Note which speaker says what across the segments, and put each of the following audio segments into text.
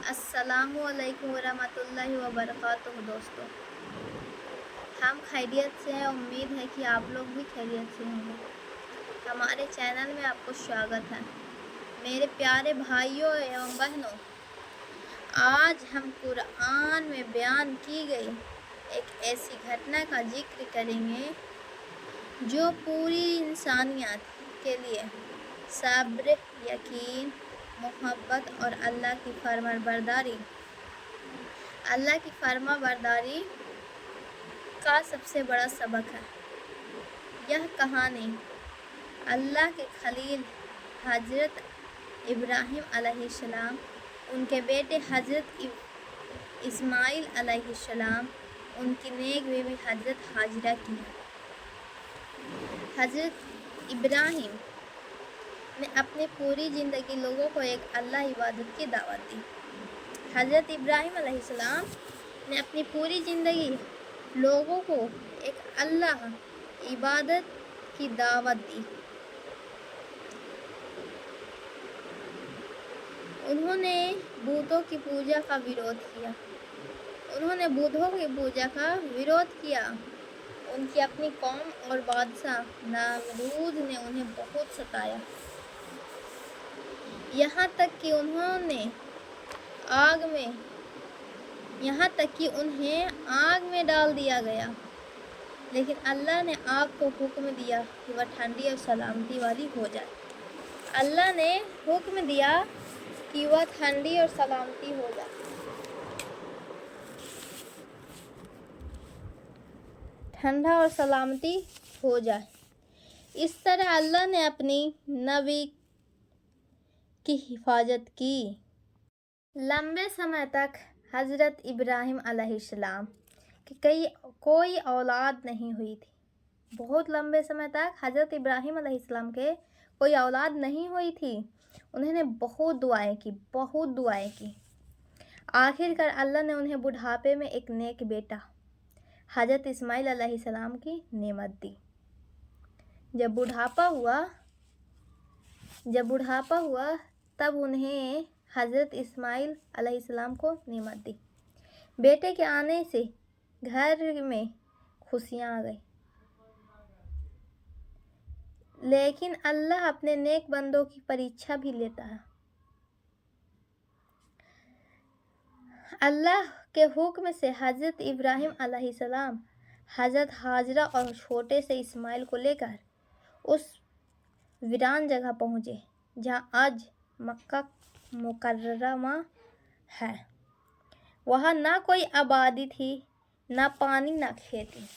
Speaker 1: अस्सलामु अलैकुम वरहमतुल्लाहि वबरकातुहू। दोस्तों, हम खैरियत से हैं। उम्मीद है कि आप लोग भी खैरियत से होंगे। हमारे चैनल में आपको स्वागत है। मेरे प्यारे भाइयों एवं बहनों, आज हम कुरान में बयान की गई एक ऐसी घटना का जिक्र करेंगे जो पूरी इंसानियत के लिए सब्र, यकीन, मोहब्बत और अल्लाह की फरमाबरदारी का सबसे बड़ा सबक है। यह कहानी अल्लाह के खलील हज़रत इब्राहिम अलैहिस्सलाम, उनके बेटे हज़रत इस्माइल अलैहिस्सलाम, उनकी नेक बीवी हज़रत हाजरा की है। हज़रत इब्राहिम ने अपनी पूरी ज़िंदगी लोगों को एक अल्लाह इबादत की दावत दी। हज़रत इब्राहिम अलैहिस्सलाम ने अपनी पूरी ज़िंदगी लोगों को एक अल्लाह इबादत की दावत दी। उन्होंने बुतों की पूजा का विरोध किया। उनकी अपनी कौम और बादशाह नमरूद ने उन्हें बहुत सताया, यहाँ तक कि उन्हें आग में डाल दिया गया। लेकिन अल्लाह ने आग को हुक्म दिया कि वह ठंडी और सलामती वाली हो जाए। ठंडा और सलामती हो जाए। इस तरह अल्लाह ने अपनी नबी की हिफाजत की। लंबे समय तक हज़रत इब्राहिम अलैहिस्सलाम की कोई औलाद नहीं हुई थी। बहुत लंबे समय तक हज़रत इब्राहिम अलैहिस्सलाम के कोई औलाद नहीं हुई थी। उन्होंने बहुत दुआएं की। आखिरकार अल्लाह ने उन्हें बुढ़ापे में एक नेक बेटा हज़रत इस्माइल अलैहिस्सलाम की नेमत दी। जब बुढ़ापा हुआ तब उन्हें हज़रत इस्माइल अलैहिस्सलाम को नेमत दी। बेटे के आने से घर में खुशियाँ आ गई। लेकिन अल्लाह अपने नेक बंदों की परीक्षा भी लेता है। अल्लाह के हुक्म से हज़रत इब्राहिम अलैहिस्सलाम हज़रत हाजरा और छोटे से इस्माइल को लेकर उस वीरान जगह पहुँचे जहाँ आज मक्का मुकर्रमा है। वहाँ ना कोई आबादी थी, ना पानी, ना खेती।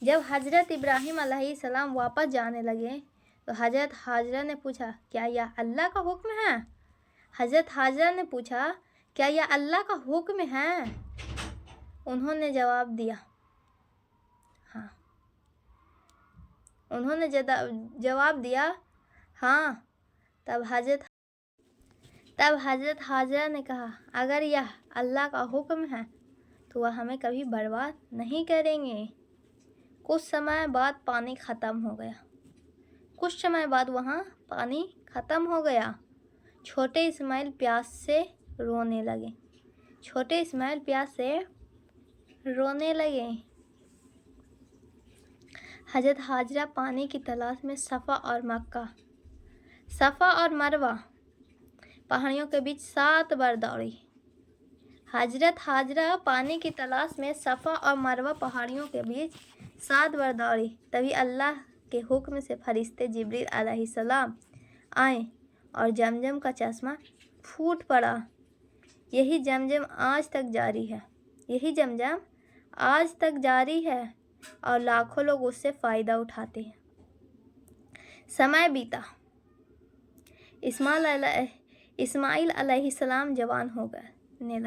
Speaker 1: जब हज़रत इब्राहिम अलैहिस्सलाम वापस जाने लगे तो हज़रत हाजरा ने पूछा, क्या यह अल्लाह का हुक्म है? हज़रत हाजरा ने पूछा, क्या यह अल्लाह का हुक्म है? उन्होंने जवाब दिया, हाँ। तब हज़रत हाजरा ने कहा, अगर यह अल्लाह का हुक्म है तो वह हमें कभी बर्बाद नहीं करेंगे। कुछ समय बाद पानी ख़त्म हो गया। छोटे इस्माइल प्यास से रोने लगे। हज़रत हाजरा पानी की तलाश में सफ़ा और मरवा पहाड़ियों के बीच 7 बार दौड़ी। हज़रत हाजरा पानी की तलाश में सफ़ा और मरवा पहाड़ियों के बीच 7 बार दौड़ी। तभी अल्लाह के हुक्म से फरिश्ते जिब्रील अलैहिस्सलाम आए और जमजम का चश्मा फूट पड़ा। यही जमजम आज तक जारी है और लाखों लोग उससे फ़ायदा उठाते हैं। समय बीता। इस्माइल अलैहिस्सलाम जवान होने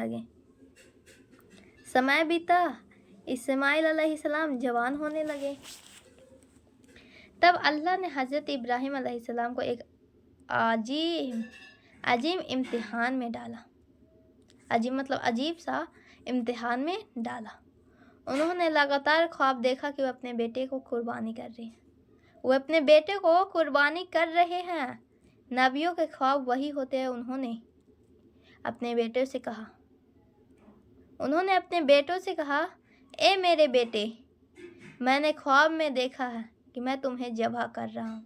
Speaker 1: लगे। तब अल्लाह ने हज़रत इब्राहिम अलैहिस्सलाम को एक अजीब इम्तिहान में डाला। अजीब सा इम्तिहान में डाला। उन्होंने लगातार ख्वाब देखा कि वह अपने बेटे को कुर्बानी कर रहे हैं। नबियों के ख्वाब वही होते हैं। उन्होंने اپنے بیٹے سے کہا انہوں نے اپنے بیٹوں سے کہا اے میرے بیٹے، میں نے خواب میں دیکھا ہے کہ میں تمہیں ذبح کر رہا ہوں۔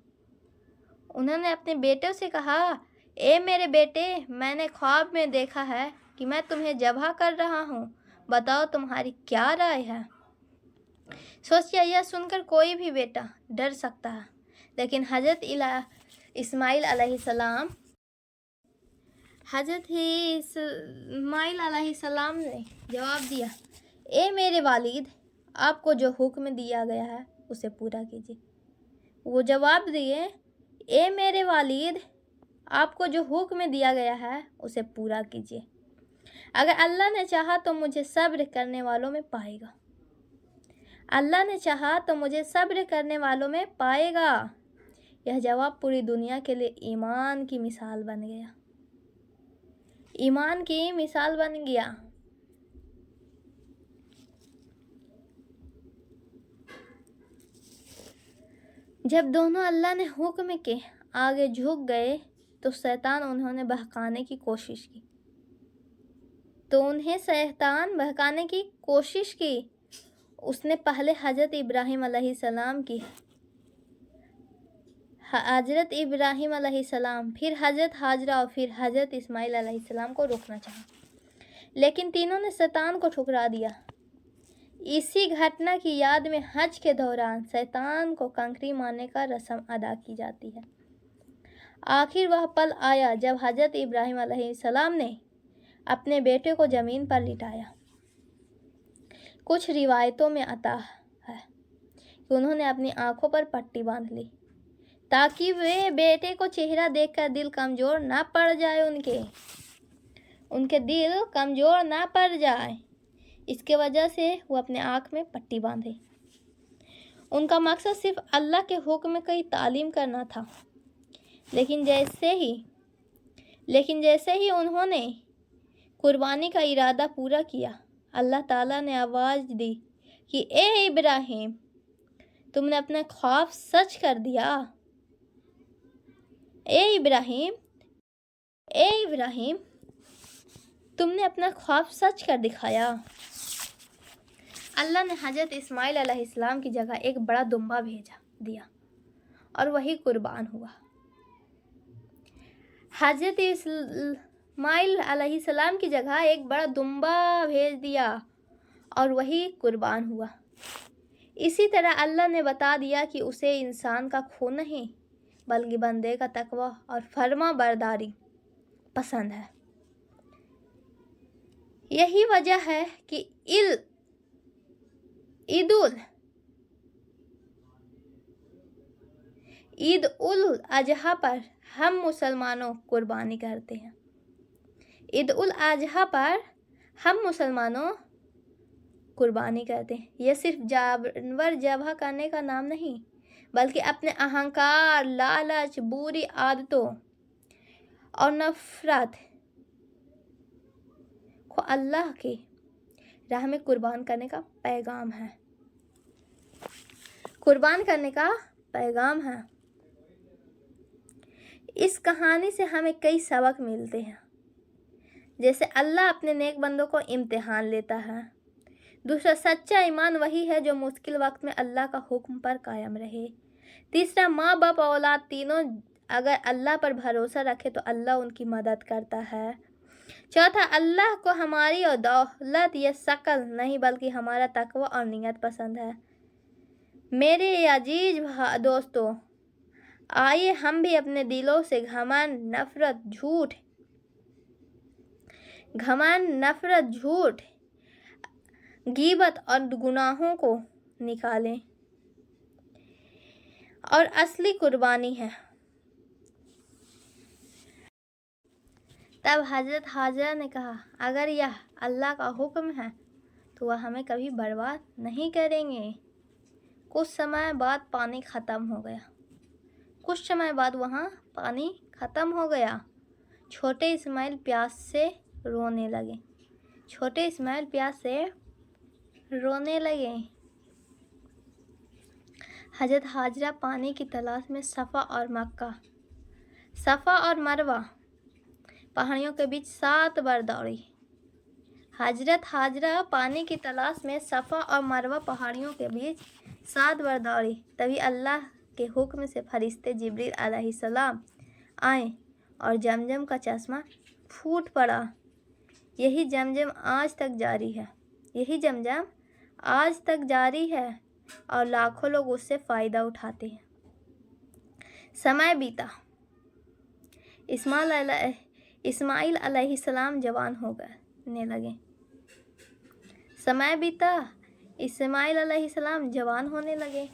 Speaker 1: انہوں نے اپنے بیٹوں سے کہا اے میرے بیٹے، میں نے خواب میں دیکھا ہے کہ میں تمہیں ذبح کر رہا ہوں، بتاؤ تمہاری کیا رائے ہے؟ سوچیا یہ سن کر کوئی بھی بیٹا ڈر سکتا ہے، لیکن حضرت اسماعیل علیہ السلام نے جواب دیا اے میرے والد، آپ کو جو حکم دیا گیا ہے اسے پورا کیجیے۔ وہ جواب دیے اے میرے والد، آپ کو جو حکم دیا گیا ہے اسے پورا کیجیے۔ اگر اللہ نے چاہا تو مجھے صبر کرنے والوں میں پائے گا۔ اللہ نے چاہا تو مجھے صبر کرنے والوں میں پائے گا۔ یہ جواب پوری دنیا کے لیے ایمان کی مثال بن گیا۔ ایمان کی مثال بن گیا۔ جب دونوں اللہ نے حکم کے آگے جھک گئے تو انہیں بہکانے کی کوشش کی۔ اس نے پہلے حضرت ابراہیم علیہ السلام، پھر حضرت حاجرہ اور پھر حضرت اسماعیل علیہ السلام کو روکنا چاہا، لیکن تینوں نے شیطان کو ٹھکرا دیا۔ اسی گھٹنا کی یاد میں حج کے دوران شیطان کو کنکری مارنے کا رسم ادا کی جاتی ہے۔ آخر وہ پل آیا جب حضرت ابراہیم علیہ السلام نے اپنے بیٹے کو زمین پر لٹایا۔ کچھ روایتوں میں آتا ہے کہ انہوں نے اپنی آنکھوں پر پٹی باندھ لی تاکہ وہ بیٹے کو چہرہ دیکھ کر دل کمزور نہ پڑ جائے، ان کے دل کمزور نہ پڑ جائے، اس کی وجہ سے وہ اپنے آنکھ میں پٹی باندھے۔ ان کا مقصد صرف اللہ کے حکم کی تعلیم کرنا تھا، لیکن جیسے ہی انہوں نے قربانی کا ارادہ پورا کیا، اللہ تعالیٰ نے آواز دی کہ اے ابراہیم، تم نے اپنا خواب سچ کر دیا۔ اے ابراہیم، تم نے اپنا خواب سچ کر دکھایا۔ اللہ نے حضرت اسماعیل علیہ السلام کی جگہ ایک بڑا دمبا بھیج دیا اور وہی قربان ہوا۔ حضرت اسماعیل علیہ السلام کی جگہ ایک بڑا دمبا بھیج دیا اور وہی قربان ہوا۔ اسی طرح اللہ نے بتا دیا کہ اسے انسان کا خون نہیں بلکہ بندے کا تقوی اور فرما برداری پسند ہے۔ یہی وجہ ہے کہ عید الاضحیٰ پر ہم مسلمانوں قربانی کرتے ہیں۔ عید الاضحیٰ پر ہم مسلمانوں قربانی کرتے ہیں۔ یہ صرف جانور ذبح کرنے کا نام نہیں، بلکہ اپنے اہنکار، لالچ، بری عادتوں اور نفرت کو اللہ کی راہ میں قربان کرنے کا پیغام ہے۔ اس کہانی سے ہمیں کئی سبق ملتے ہیں، جیسے اللہ اپنے نیک بندوں کو امتحان لیتا ہے۔ دوسرا، سچا ایمان وہی ہے جو مشکل وقت میں اللہ کا حکم پر قائم رہے۔ تیسرا، ماں باپ اولاد تینوں اگر اللہ پر بھروسہ رکھے تو اللہ ان کی مدد کرتا ہے۔ چوتھا، اللہ کو ہماری اور دولت یا شکل نہیں بلکہ ہمارا تقوی اور نیت پسند ہے۔ میرے عزیز دوستو، آئیے ہم بھی اپنے دلوں سے گھمنڈ، نفرت، جھوٹ، غیبت اور گناہوں کو نکالیں اور اصلی قربانی ہے۔ تب حضرت حاجرہ نے کہا اگر یہ اللہ کا حکم ہے تو وہ ہمیں کبھی برباد نہیں کریں گے۔ کچھ سمے بعد وہاں پانی ختم ہو گیا۔ چھوٹے اسماعیل پیاس سے رونے لگے۔ حضرت حاجرہ پانی کی تلاش میں صفا اور مروہ पहाड़ियों के बीच 7 बार दौड़ी। हजरत हाजरा पानी की तलाश में सफ़ा और मरवा पहाड़ियों के बीच 7 बार दौड़ी। तभी अल्लाह के हुक्म से फरिश्ते जिब्रील अलैहिस्सलाम आए और जमजम का चश्मा फूट पड़ा। यही जमजम आज तक जारी है और लाखों लोग उससे फ़ायदा उठाते हैं। समय बीता। इस्माइल अलैहिस्सलाम जवान होने लगे। समय बीता, इस्माइल अलैहिस्सलाम जवान होने लगे।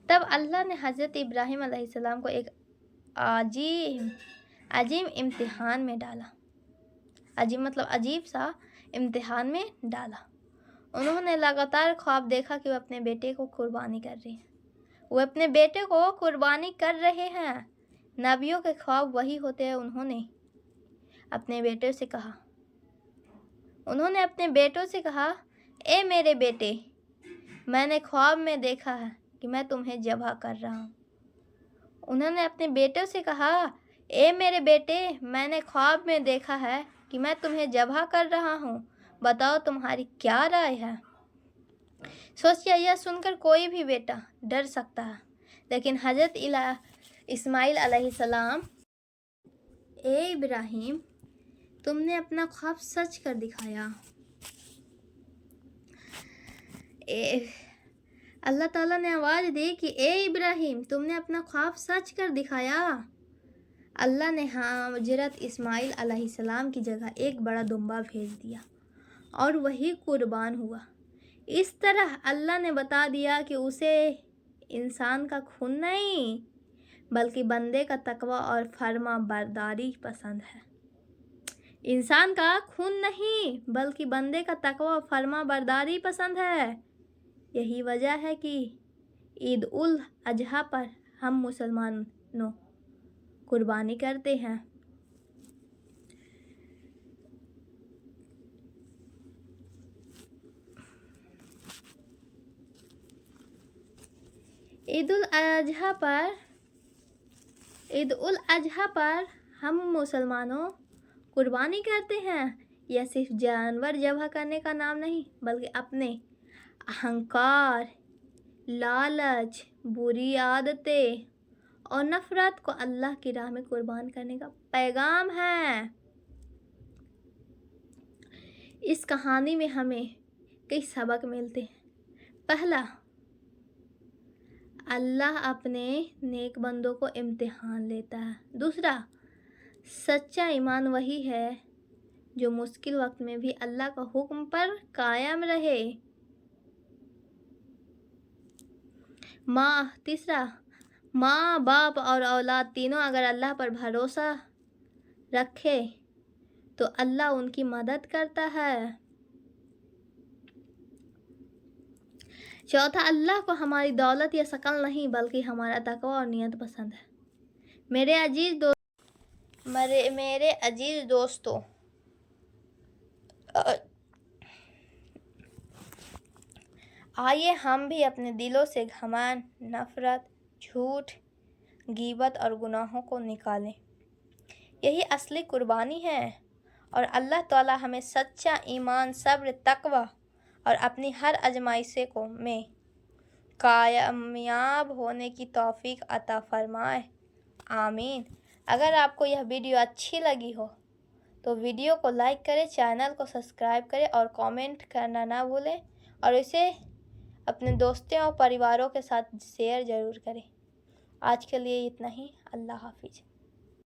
Speaker 1: तब अल्लाह ने हज़रत इब्राहीम अलैहिस्सलाम को एक अजीम इम्तिहान में डाला। अजीब मतलब अजीब सा इम्तिहान में डाला। उन्होंने लगातार ख्वाब देखा कि वो अपने बेटे को कुर्बानी कर रहे हैं। नबियों के ख्वाब वही होते हैं। उन्होंने अपने बेटों से कहा, ए मेरे बेटे, मैंने ख्वाब में देखा है कि मैं तुम्हें ज़बह कर रहा हूँ। उन्होंने अपने बेटों से कहा, ए मेरे बेटे, मैंने ख्वाब में देखा है कि मैं तुम्हें ज़बह कर रहा हूँ। बताओ तुम्हारी क्या राय है। सोचिए, यह सुनकर कोई भी बेटा डर सकता है, लेकिन हज़रत इस्माइल अलैहिस्सलाम, ए इब्राहीम, तुमने अपना ख्वाब सच कर दिखाया। अल्लाह ताला ने आवाज़ दी कि ए इब्राहीम, तुमने अपना ख्वाब सच कर दिखाया। अल्लाह ने हज़रत इस्माइल अलैहिस्सलाम की जगह एक बड़ा दुम्बा भेज दिया और वही कुर्बान हुआ। इस तरह अल्लाह ने बता दिया कि उसे इंसान का खून नहीं, बल्कि बंदे का तकवा और फर्मा बरदारी पसंद है। इंसान का खून नहीं, बल्कि बंदे का तकवा और फर्मा बरदारी पसंद है। यही वजह है कि ईद उल अजहा पर हम मुसलमानों कुर्बानी करते हैं। ईद उल अजहा पर हम मुसलमानों कुर्बानी करते हैं। यह सिर्फ जानवर ज़बह करने का नाम नहीं, बल्कि अपने अहंकार, लालच, बुरी आदतें और नफ़रत को अल्लाह की राह में कुर्बान करने का पैगाम है। इस कहानी में हमें कई सबक मिलते हैं। पहला, अल्लाह अपने नेक बंदों को इम्तिहान लेता है। दूसरा, सच्चा ईमान वही है जो मुश्किल वक्त में भी अल्लाह का हुक्म पर कायम रहे। तीसरा, माँ बाप और औलाद तीनों अगर अल्लाह पर भरोसा रखे तो अल्लाह उनकी मदद करता है। चौथा, अल्लाह को हमारी दौलत या शकल नहीं, बल्कि हमारा तकवा और नियत पसंद है। मेरे अजीज दोस्तों, आइए हम भी अपने दिलों से घमंड, नफ़रत, झूठ, गीबत और गुनाहों को निकालें। यही असली कुर्बानी है और अल्लाह ताला हमें सच्चा ईमान, सब्र, तकवा और अपनी हर आजमाइशों में कामयाब होने की तौफीक अता फरमाए। आमीन। अगर आपको यह वीडियो अच्छी लगी हो तो वीडियो को लाइक करें, चैनल को सब्सक्राइब करें और कमेंट करना ना भूलें और इसे अपने दोस्तों और परिवारों के साथ शेयर ज़रूर करें। आज के लिए इतना ही। अल्लाह हाफिज़।